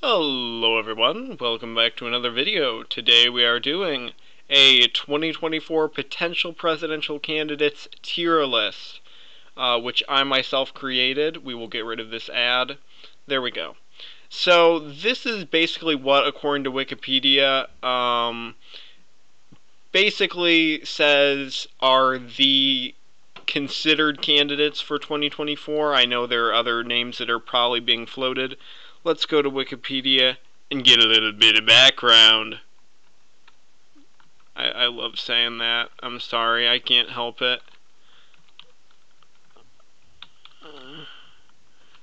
Hello everyone, welcome back to another video. Today we are doing a 2024 potential presidential candidates tier list, which I myself created. We will get rid of this ad. There we go. So this is basically what, according to Wikipedia, basically says are the considered candidates for 2024. I know there are other names that are probably being floated. Let's go to Wikipedia and get a little bit of background. I love saying that. I'm sorry, I can't help it.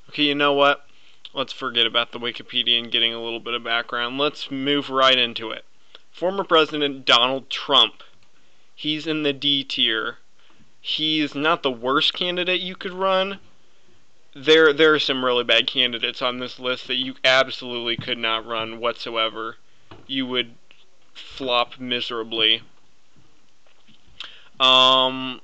Okay, you know what? Let's forget about the Wikipedia and getting a little bit of background. Let's move right into it. Former President Donald Trump. He's in the D tier. He's not the worst candidate you could run. There are some really bad candidates on this list that you absolutely could not run whatsoever. You would flop miserably. But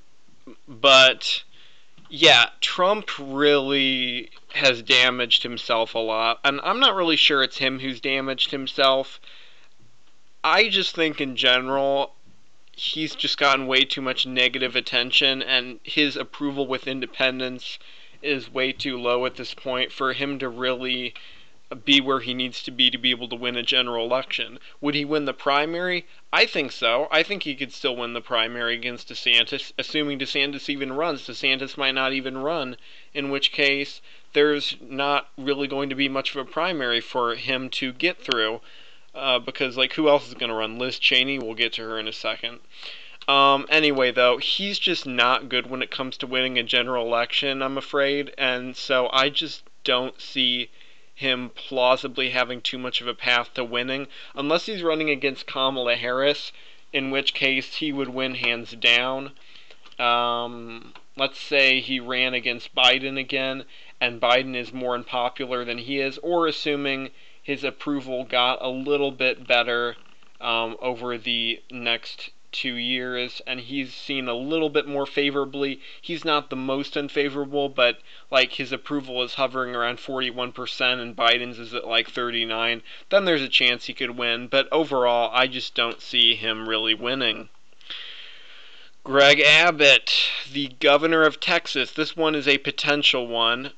yeah, Trump really has damaged himself a lot, and I'm not really sure it's him who's damaged himself. I just think in general he's just gotten way too much negative attention, and his approval with independents is way too low at this point for him to really be where he needs to be able to win a general election. Would he win the primary? I think so. I think he could still win the primary against DeSantis, assuming DeSantis even runs. DeSantis might not even run, in which case there's not really going to be much of a primary for him to get through, because, like, who else is going to run? Liz Cheney? We'll get to her in a second. Anyway, though, he's just not good when it comes to winning a general election, I'm afraid, and so I just don't see him plausibly having too much of a path to winning, unless he's running against Kamala Harris, in which case he would win hands down. Let's say he ran against Biden again, and Biden is more unpopular than he is, or assuming his approval got a little bit better over the next 2 years, and he's seen a little bit more favorably. He's not the most unfavorable, but like his approval is hovering around 41% and Biden's is at like 39%. Then there's a chance he could win, but overall I just don't see him really winning. Greg Abbott, the governor of Texas. This one is a potential one.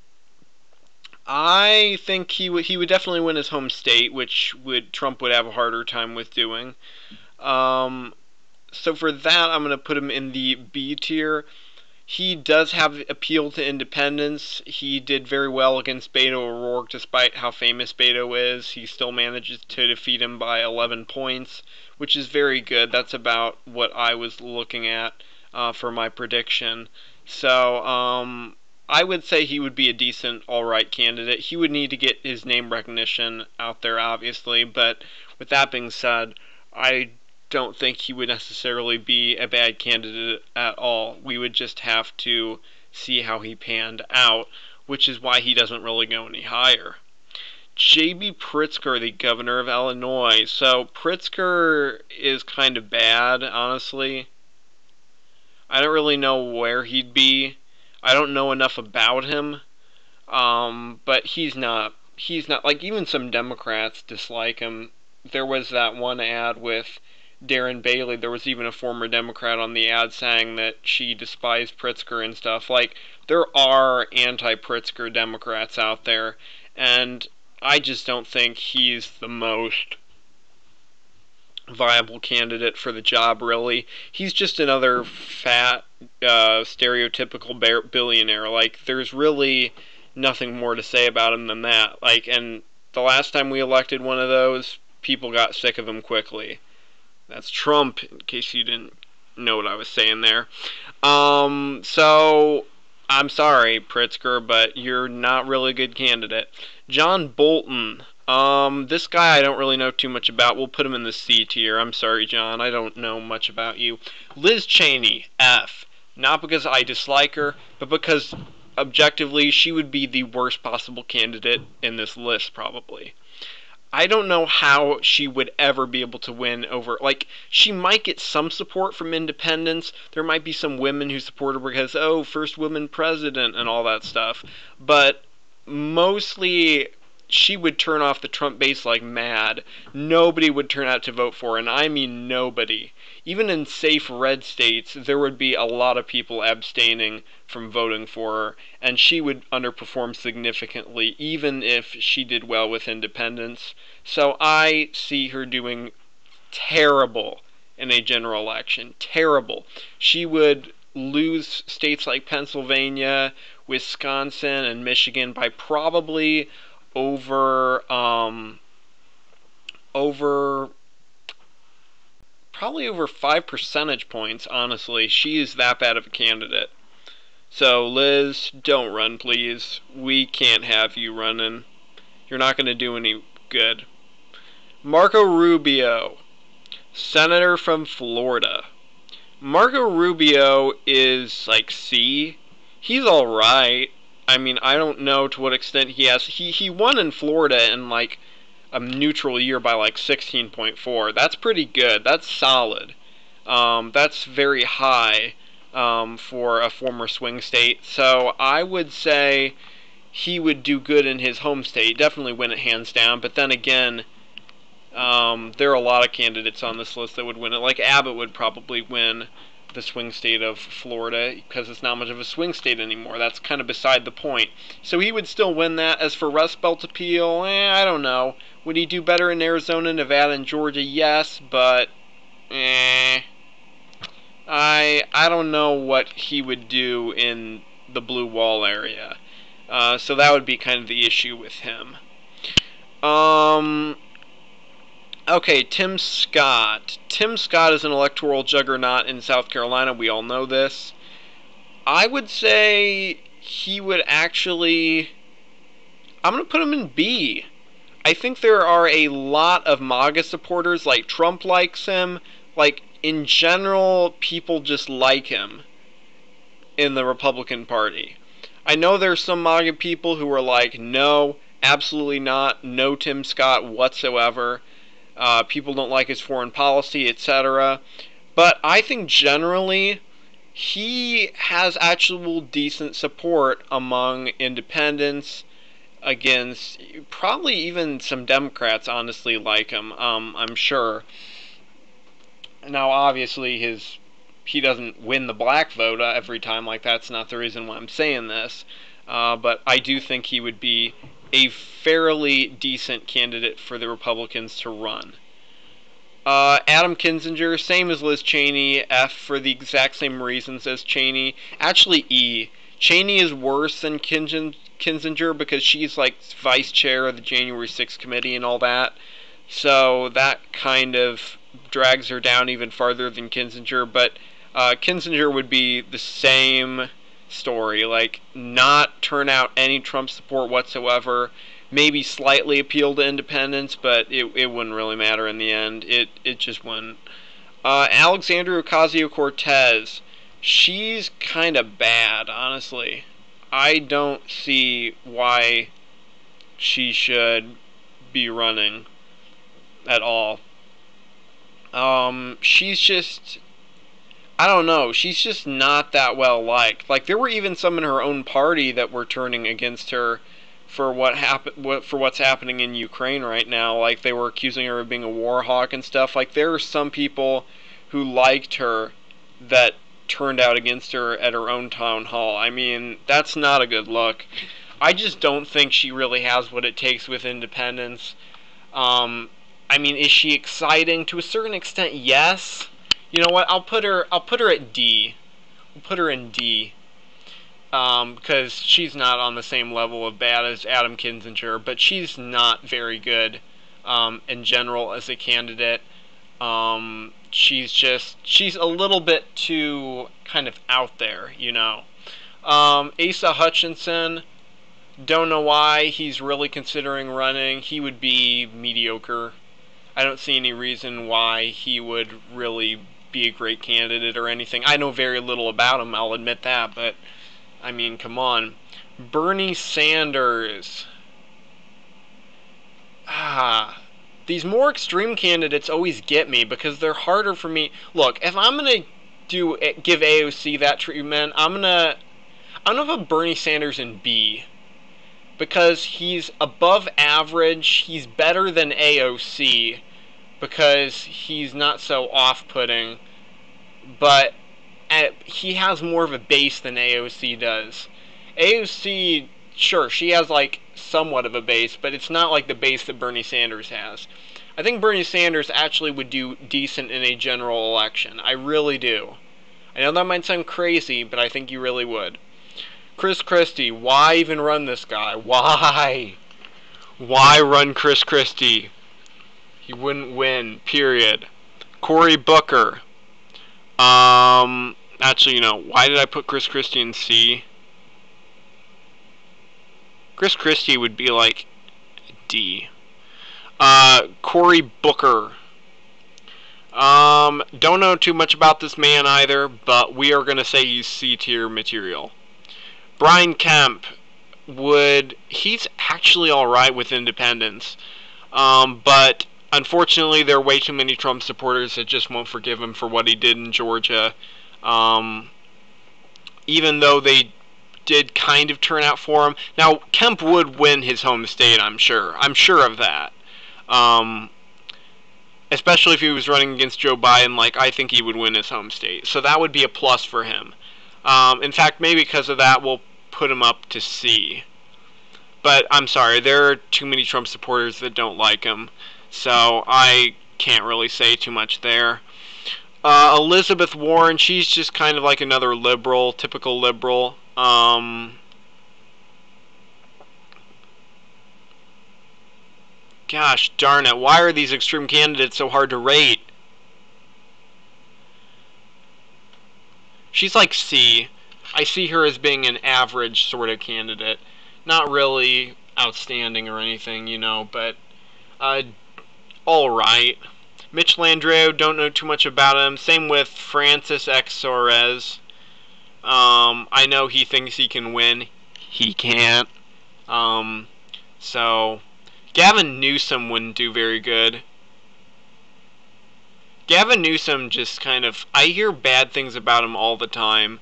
I think he would definitely win his home state, which Trump would have a harder time with doing. So for that, I'm going to put him in the B tier. He does have appeal to independents. He did very well against Beto O'Rourke, despite how famous Beto is. He still manages to defeat him by 11 points, which is very good. That's about what I was looking at for my prediction. So I would say he would be a decent, alright candidate. He would need to get his name recognition out there, obviously, but with that being said, I don't think he would necessarily be a bad candidate at all. We would just have to see how he panned out, which is why he doesn't really go any higher. J.B. Pritzker, the governor of Illinois. So Pritzker is kind of bad, honestly. I don't really know where he'd be. I don't know enough about him. But he's not, like, even some Democrats dislike him. There was that one ad with Darren Bailey. There was even a former Democrat on the ad saying that she despised Pritzker and stuff. Like, there are anti-Pritzker Democrats out there, and I just don't think he's the most viable candidate for the job, really. He's just another fat, stereotypical billionaire. Like, there's really nothing more to say about him than that. Like, and the last time we elected one of those, people got sick of him quickly. That's Trump, in case you didn't know what I was saying there. So, I'm sorry, Pritzker, but you're not really a good candidate. John Bolton. This guy I don't really know too much about. We'll put him in the C tier. I'm sorry, John. I don't know much about you. Liz Cheney, F. Not because I dislike her, but because, objectively, she would be the worst possible candidate in this list, probably. I don't know how she would ever be able to win over, like, she might get some support from independents. There might be some women who support her because, oh, first woman president and all that stuff. But mostly she would turn off the Trump base like mad. Nobody would turn out to vote for her, and I mean nobody. Even in safe red states, there would be a lot of people abstaining from voting for her, and she would underperform significantly even if she did well with independents. So I see her doing terrible in a general election. Terrible. She would lose states like Pennsylvania, Wisconsin, and Michigan by probably over over probably over 5 percentage points. Honestly, she is that bad of a candidate. So Liz, don't run, please. We can't have you running. You're not going to do any good. Marco Rubio, senator from Florida. Marco Rubio is like C. He's all right. I mean, I don't know to what extent he has. He won in Florida in like a neutral year by like 16.4. That's pretty good. That's solid. That's very high for a former swing state. So I would say he would do good in his home state. Definitely win it hands down. But then again, there are a lot of candidates on this list that would win it. Like Abbott would probably win the swing state of Florida because it's not much of a swing state anymore. That's kind of beside the point. So he would still win that. As for Rust Belt appeal, I don't know. Would he do better in Arizona, Nevada, and Georgia? Yes, but I don't know what he would do in the blue wall area. So that would be kind of the issue with him. Okay, Tim Scott. Tim Scott is an electoral juggernaut in South Carolina. We all know this. I would say he would actually... I'm going to put him in B. I think there are a lot of MAGA supporters. Like, Trump likes him. Like, in general, people just like him in the Republican Party. I know there's some MAGA people who are like, no, absolutely not, no Tim Scott whatsoever. People don't like his foreign policy, etc. But I think generally he has actual decent support among independents, against probably even some Democrats honestly like him, I'm sure. Now obviously he doesn't win the black vote every time, like that's not the reason why I'm saying this. But I do think he would be a fairly decent candidate for the Republicans to run. Adam Kinzinger, same as Liz Cheney, F for the exact same reasons as Cheney. Actually, E. Cheney is worse than Kinzinger because she's like vice chair of the January 6th committee and all that. So that kind of drags her down even farther than Kinzinger. But Kinzinger would be the same story. Like, not turn out any Trump support whatsoever. Maybe slightly appeal to independents, but it wouldn't really matter in the end. It just wouldn't. Alexandria Ocasio-Cortez. She's kind of bad, honestly. I don't see why she should be running at all. She's just... I don't know. She's just not that well liked. Like, there were even some in her own party that were turning against her for what's happening in Ukraine right now. Like, they were accusing her of being a war hawk and stuff. Like, there are some people who liked her that turned out against her at her own town hall. I mean, that's not a good look. I just don't think she really has what it takes with independence. I mean, is she exciting? To a certain extent, yes. You know what? I'll put her at D. We'll put her in D. Because she's not on the same level of bad as Adam Kinzinger, but she's not very good in general as a candidate. She's a little bit too kind of out there, you know. Asa Hutchinson, don't know why he's really considering running. He would be mediocre. I don't see any reason why he would really be a great candidate or anything. I know very little about him, I'll admit that, but I mean, come on. Bernie Sanders. These more extreme candidates always get me because they're harder for me. Look, if I'm gonna give AOC that treatment, I'm gonna put Bernie Sanders in B. because he's above average. He's better than AOC because he's not so off-putting, but he has more of a base than AOC does. AOC, sure, she has like somewhat of a base, but it's not like the base that Bernie Sanders has. I think Bernie Sanders actually would do decent in a general election. I really do. I know that might sound crazy, but I think you really would. Chris Christie, why even run this guy? Why? Why run Chris Christie? He wouldn't win, period. Cory Booker. Actually, why did I put Chris Christie in C? Chris Christie would be like D. Cory Booker. Don't know too much about this man either, but we are going to say he's C-tier material. Brian Kemp he's actually alright with independents, but unfortunately there are way too many Trump supporters that just won't forgive him for what he did in Georgia, even though they did kind of turn out for him. Now, Kemp would win his home state, I'm sure. I'm sure of that. Especially if he was running against Joe Biden, I think he would win his home state. So that would be a plus for him. In fact, maybe because of that, we'll put him up to C. But I'm sorry, there are too many Trump supporters that don't like him. So I can't really say too much there. Elizabeth Warren, she's just kind of like another liberal, typical liberal. Gosh darn it, why are these extreme candidates so hard to rate? She's like C. I see her as being an average sort of candidate. Not really outstanding or anything, but alright. Mitch Landrieu, don't know too much about him. Same with Francis X. Suarez. I know he thinks he can win. He can't. So Gavin Newsom wouldn't do very good. Gavin Newsom just I hear bad things about him all the time.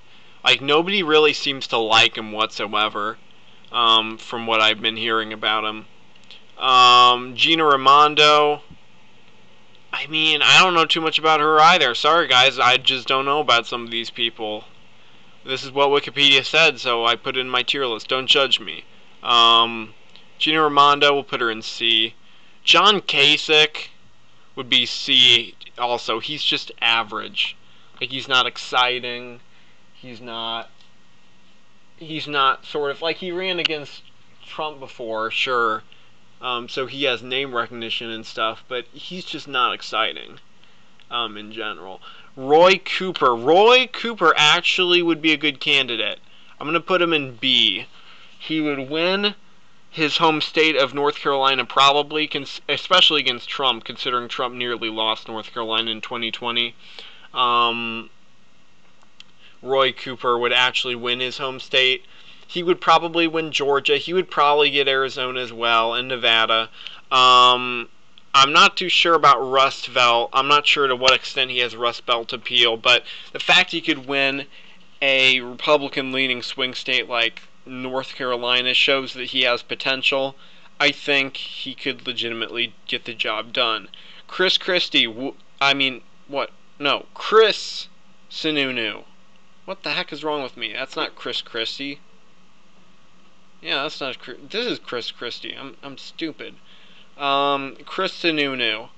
Nobody really seems to like him whatsoever, from what I've been hearing about him. Gina Raimondo, I don't know too much about her either. Sorry guys, I just don't know about some of these people. This is what Wikipedia said, so I put it in my tier list. Don't judge me. Gina Raimondo, we'll put her in C. John Kasich would be C also. He's just average. He's not exciting. He's not sort of, he ran against Trump before, sure. So he has name recognition and stuff, but he's just not exciting, in general. Roy Cooper. Roy Cooper actually would be a good candidate. I'm going to put him in B. He would win his home state of North Carolina probably, especially against Trump, considering Trump nearly lost North Carolina in 2020. Roy Cooper would actually win his home state. He would probably win Georgia. He would probably get Arizona as well, and Nevada. I'm not too sure about Rust Belt. I'm not sure to what extent he has Rust Belt appeal, but the fact he could win a Republican-leaning swing state like North Carolina shows that he has potential. I think he could legitimately get the job done. Chris Christie, Chris Sununu. What the heck is wrong with me? That's not Chris Christie. Yeah, that's not. This is Chris Christie. I'm stupid. Chris Sununu.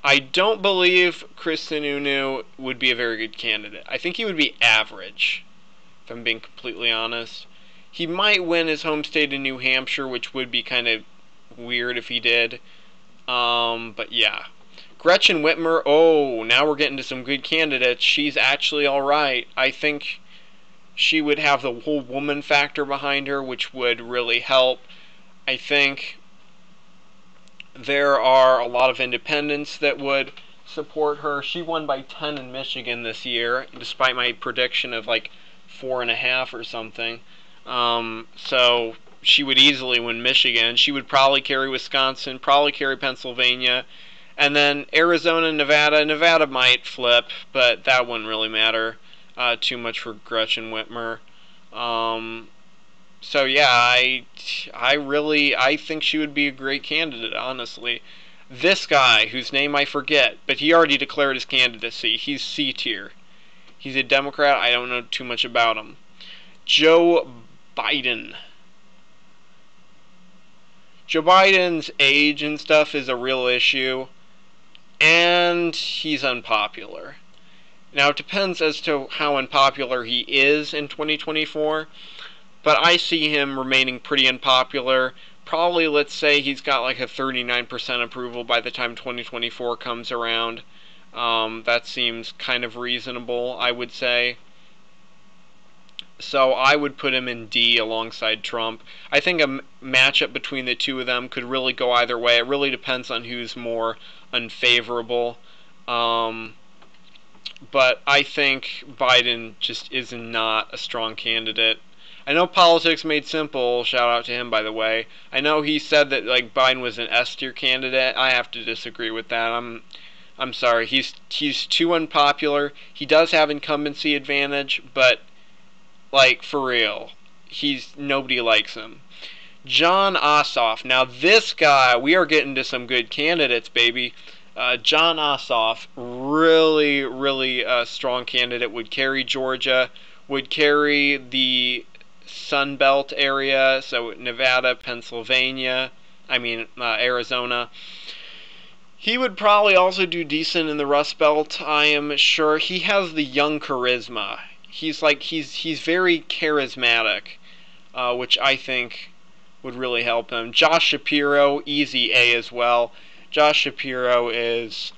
I don't believe Chris Sununu would be a very good candidate. I think he would be average, if I'm being completely honest. He might win his home state in New Hampshire, which would be kind of weird if he did. But yeah. Gretchen Whitmer, now we're getting to some good candidates. She's actually alright. I think she would have the whole woman factor behind her, which would really help. I think there are a lot of independents that would support her. She won by 10 in Michigan this year, despite my prediction of 4.5 or something. So she would easily win Michigan. She would probably carry Wisconsin, probably carry Pennsylvania. And then Arizona, Nevada. Nevada might flip, but that wouldn't really matter too much for Gretchen Whitmer. So yeah, I think she would be a great candidate, honestly. This guy, whose name I forget, but he already declared his candidacy. He's C tier. He's a Democrat. I don't know too much about him. Joe Biden. Joe Biden's age and stuff is a real issue, and he's unpopular. Now, it depends as to how unpopular he is in 2024, but I see him remaining pretty unpopular. Probably, let's say he's got like a 39% approval by the time 2024 comes around. That seems kind of reasonable, I would say. So I would put him in D alongside Trump. I think a matchup between the two of them could really go either way. It really depends on who's more unfavorable. Um, but I think Biden just is not a strong candidate. I know Politics Made Simple, shout out to him by the way. I know he said that like Biden was an S tier candidate. I have to disagree with that. I'm sorry. He's too unpopular. He does have incumbency advantage, but like for real, he's nobody likes him. John Ossoff. Now this guy, we are getting to some good candidates, baby. John Ossoff, really strong candidate. Would carry Georgia, would carry the Sun Belt area, so Nevada, Pennsylvania, Arizona. He would probably also do decent in the Rust Belt, I am sure. He has the young charisma. He's very charismatic, which I think would really help him. Josh Shapiro, easy A as well. Josh Shapiro is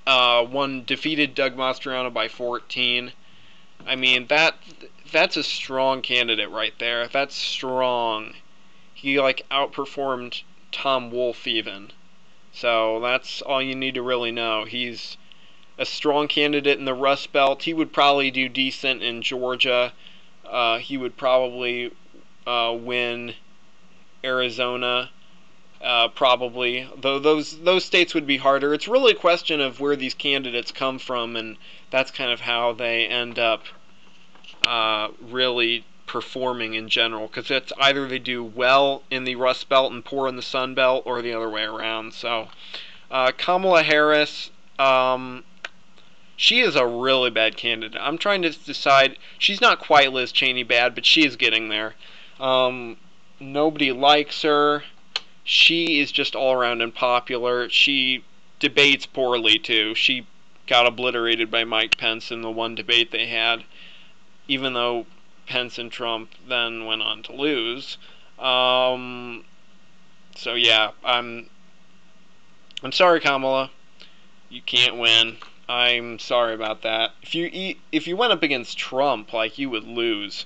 defeated Doug Mastriano by 14. I mean that's a strong candidate right there. That's strong. He like outperformed Tom Wolfe even. So that's all you need to really know. He's a strong candidate in the Rust Belt. He would probably do decent in Georgia. He would probably win Arizona. Probably, though those states would be harder. It's really a question of where these candidates come from, and that's kind of how they end up really performing in general. Because it's either they do well in the Rust Belt and poor in the Sun Belt, or the other way around. So, Kamala Harris, she is a really bad candidate. I'm trying to decide. She's not quite Liz Cheney bad, but she is getting there. Nobody likes her. She is just all around unpopular. She debates poorly, too. She got obliterated by Mike Pence in the one debate they had, even though Pence and Trump then went on to lose. So yeah, I'm sorry, Kamala. You can't win. I'm sorry about that. If you went up against Trump, like, you would lose.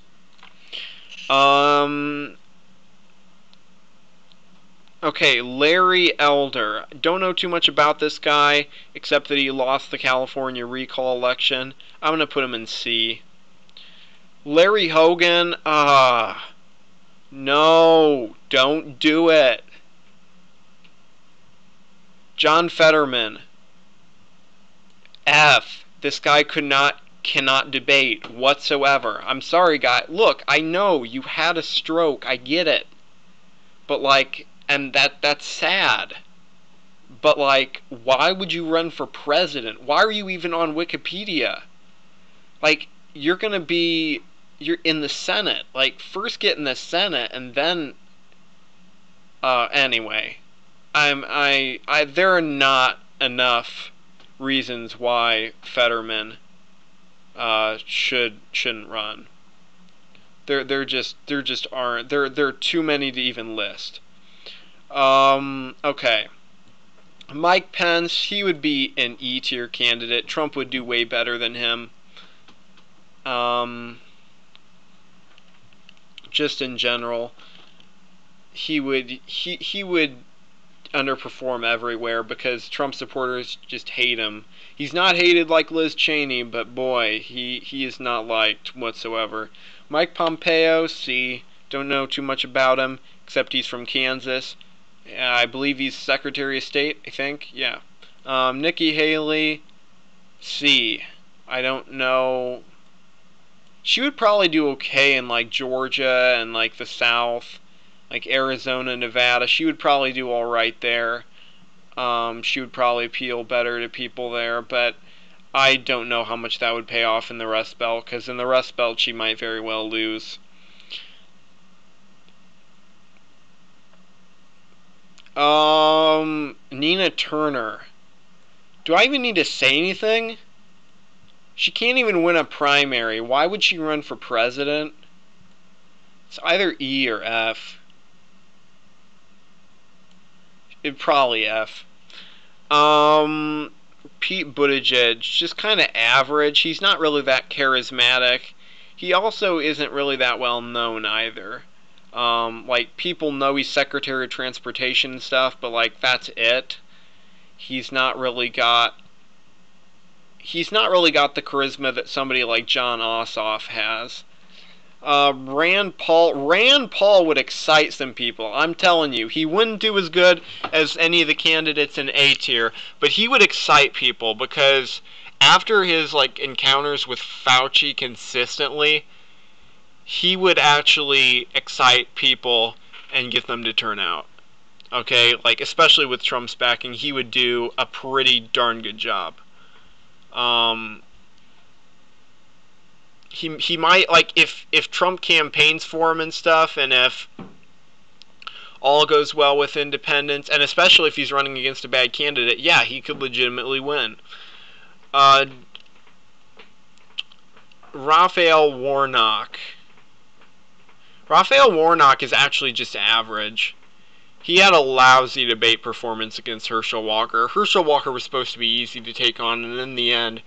Okay, Larry Elder. Don't know too much about this guy, except that he lost the California recall election. I'm gonna put him in C. Larry Hogan, no, don't do it. John Fetterman, F. This guy cannot debate whatsoever. I'm sorry, guy. Look, I know you had a stroke. I get it. But like, and that's sad. But like, why would you run for president? Why are you even on Wikipedia? Like, you're in the Senate. Like, first get in the Senate and then anyway. There are not enough reasons why Fetterman shouldn't run. There just aren't. There are too many to even list. Okay. Mike Pence, he would be an E tier candidate. Trump would do way better than him. Just in general, he would underperform everywhere because Trump supporters just hate him. He's not hated like Liz Cheney, but boy, he is not liked whatsoever. Mike Pompeo, C. Don't know too much about him, except he's from Kansas. I believe he's Secretary of State, I think. Yeah. Nikki Haley, C. I don't know. She would probably do okay in like Georgia and like the South, like Arizona, Nevada. She would probably do all right there. She would probably appeal better to people there, but I don't know how much that would pay off in the Rust Belt, because in the Rust Belt she might very well lose. Nina Turner. Do I even need to say anything? She can't even win a primary. Why would she run for president? It's either E or F. It'd probably F. Um, Pete Buttigieg, just kind of average. He's not really that charismatic. He also isn't really that well known either. Like, people know he's Secretary of Transportation and stuff, but like, that's it. He's not really got the charisma that somebody like John Ossoff has. Rand Paul would excite some people. I'm telling you, he wouldn't do as good as any of the candidates in A tier, but he would excite people because after his like encounters with Fauci consistently, he would actually excite people and get them to turn out. Okay, like especially with Trump's backing, he would do a pretty darn good job. Um, he might like if Trump campaigns for him and stuff, and if all goes well with independents, and especially if he's running against a bad candidate, yeah, he could legitimately win. Uh, Raphael Warnock. Raphael Warnock is actually just average. He had a lousy debate performance against Herschel Walker. Herschel Walker was supposed to be easy to take on, and in the end,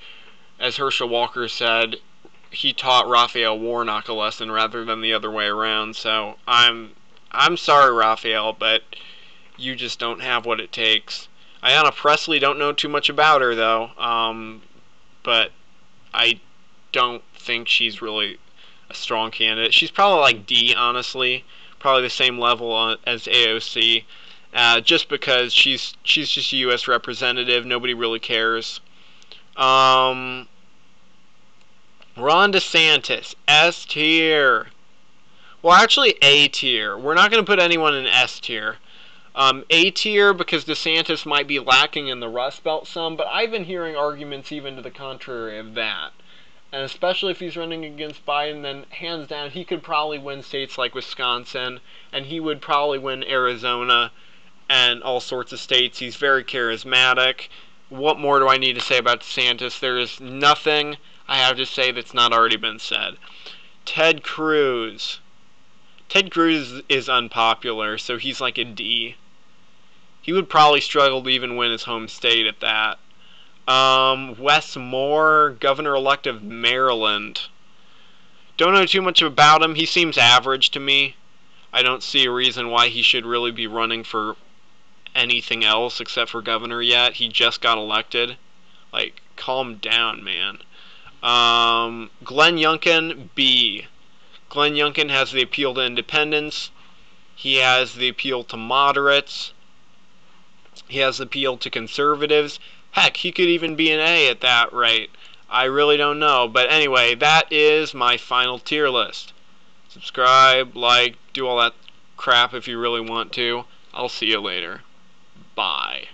as Herschel Walker said, he taught Raphael Warnock a lesson rather than the other way around. So I'm sorry, Raphael, but you just don't have what it takes. Ayanna Pressley, don't know too much about her though, but I don't think she's really a strong candidate. She's probably like D, honestly, probably the same level as AOC, just because she's just a U.S. representative. Nobody really cares. Ron DeSantis, S tier. Well, actually, A tier. We're not going to put anyone in S tier. A tier because DeSantis might be lacking in the Rust Belt some, but I've been hearing arguments even to the contrary of that. And especially if he's running against Biden, then hands down, he could probably win states like Wisconsin, and he would probably win Arizona and all sorts of states. He's very charismatic. What more do I need to say about DeSantis? There is nothing I have to say that's not already been said. Ted Cruz. Ted Cruz is unpopular, so he's like a D. He would probably struggle to even win his home state at that. Wes Moore, governor-elect of Maryland. Don't know too much about him. He seems average to me. I don't see a reason why he should really be running for anything else except for governor yet. He just got elected. Like, calm down, man. Glenn Youngkin, B. Glenn Youngkin has the appeal to independents. He has the appeal to moderates. He has the appeal to conservatives. Heck, he could even be an A at that rate. I really don't know. But anyway, that is my final tier list. Subscribe, like, do all that crap if you really want to. I'll see you later. Bye.